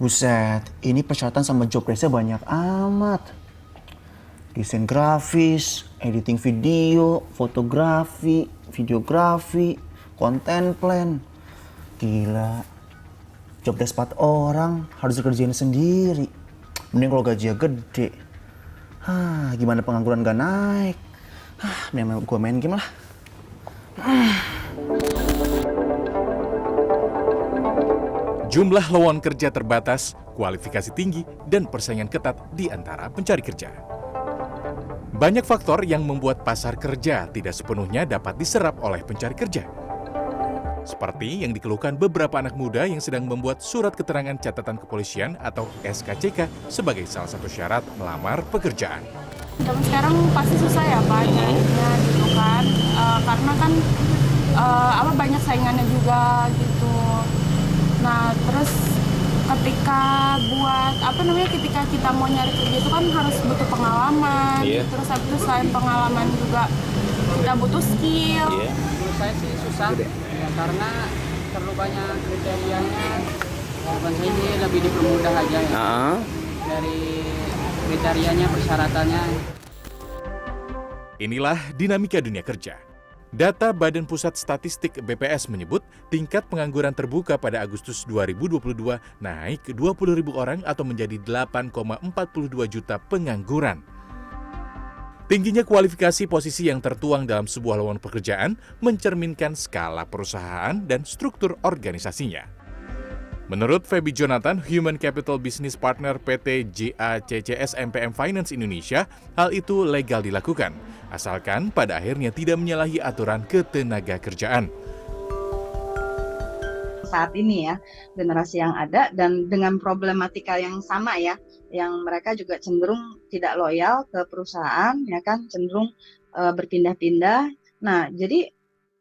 Buset, ini persyaratan sama job desk-nya banyak amat. Desain grafis, editing video, fotografi, videografi, content plan. Gila, job desk 4 orang harus dikerjain sendiri. Mending kalau gajinya gede. Gimana pengangguran gak naik? Mending gue main game lah. Jumlah lowongan kerja terbatas, kualifikasi tinggi, dan persaingan ketat di antara pencari kerja. Banyak faktor yang membuat pasar kerja tidak sepenuhnya dapat diserap oleh pencari kerja. Seperti yang dikeluhkan beberapa anak muda yang sedang membuat surat keterangan catatan kepolisian atau SKCK sebagai salah satu syarat melamar pekerjaan. Zaman sekarang pasti susah ya Pak nyarinya gitu kan, karena kan banyak saingannya juga gitu. Nah terus ketika kita mau nyari kerja itu kan harus butuh pengalaman. Terus habis itu selain pengalaman juga kita butuh skill. Menurut saya sih susah ya, karena terlalu banyak kriterianya. Bukan saya ini lebih dipermudah aja ya dari kriterianya, persyaratannya. Inilah dinamika dunia kerja. Data Badan Pusat Statistik BPS menyebut tingkat pengangguran terbuka pada Agustus 2022 naik ke 20.000 orang atau menjadi 8,42 juta pengangguran. Tingginya kualifikasi posisi yang tertuang dalam sebuah lowongan pekerjaan mencerminkan skala perusahaan dan struktur organisasinya. Menurut Feby Jonathan, Human Capital Business Partner PT JACCS MPM Finance Indonesia, hal itu legal dilakukan, asalkan pada akhirnya tidak menyalahi aturan ketenaga kerjaan. Saat ini ya, generasi yang ada dan dengan problematika yang sama ya, yang mereka juga cenderung tidak loyal ke perusahaan, ya kan, cenderung berpindah-pindah. Nah, jadi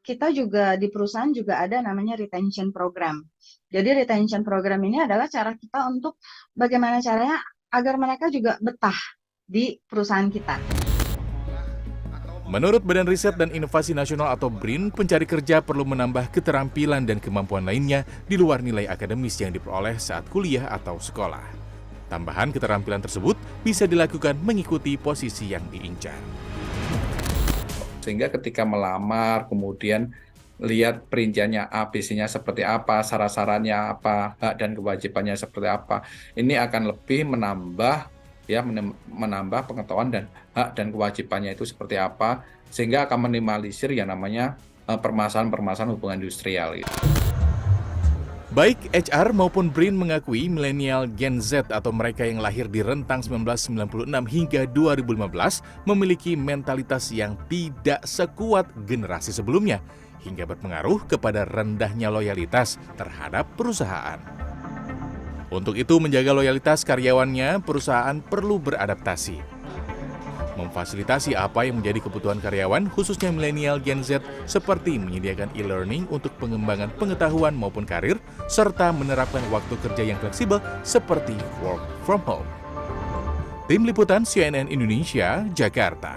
kita juga di perusahaan juga ada namanya retention program. Jadi retention program ini adalah cara kita untuk bagaimana caranya agar mereka juga betah di perusahaan kita. Menurut Badan Riset dan Inovasi Nasional atau BRIN, pencari kerja perlu menambah keterampilan dan kemampuan lainnya di luar nilai akademis yang diperoleh saat kuliah atau sekolah. Tambahan keterampilan tersebut bisa dilakukan mengikuti posisi yang diincar. Sehingga ketika melamar, kemudian lihat perinciannya ABC-nya seperti apa, syarat-syaratnya apa, hak dan kewajibannya seperti apa. Ini akan lebih menambah pengetahuan dan hak dan kewajibannya itu seperti apa, sehingga akan minimalisir yang namanya permasalahan-permasalahan hubungan industrial. Baik HR maupun BRIN mengakui milenial Gen Z atau mereka yang lahir di rentang 1996 hingga 2015 memiliki mentalitas yang tidak sekuat generasi sebelumnya hingga berpengaruh kepada rendahnya loyalitas terhadap perusahaan. Untuk itu menjaga loyalitas karyawannya, perusahaan perlu beradaptasi. Memfasilitasi apa yang menjadi kebutuhan karyawan, khususnya milenial Gen Z, seperti menyediakan e-learning untuk pengembangan pengetahuan maupun karir, serta menerapkan waktu kerja yang fleksibel seperti work from home. Tim Liputan CNN Indonesia, Jakarta.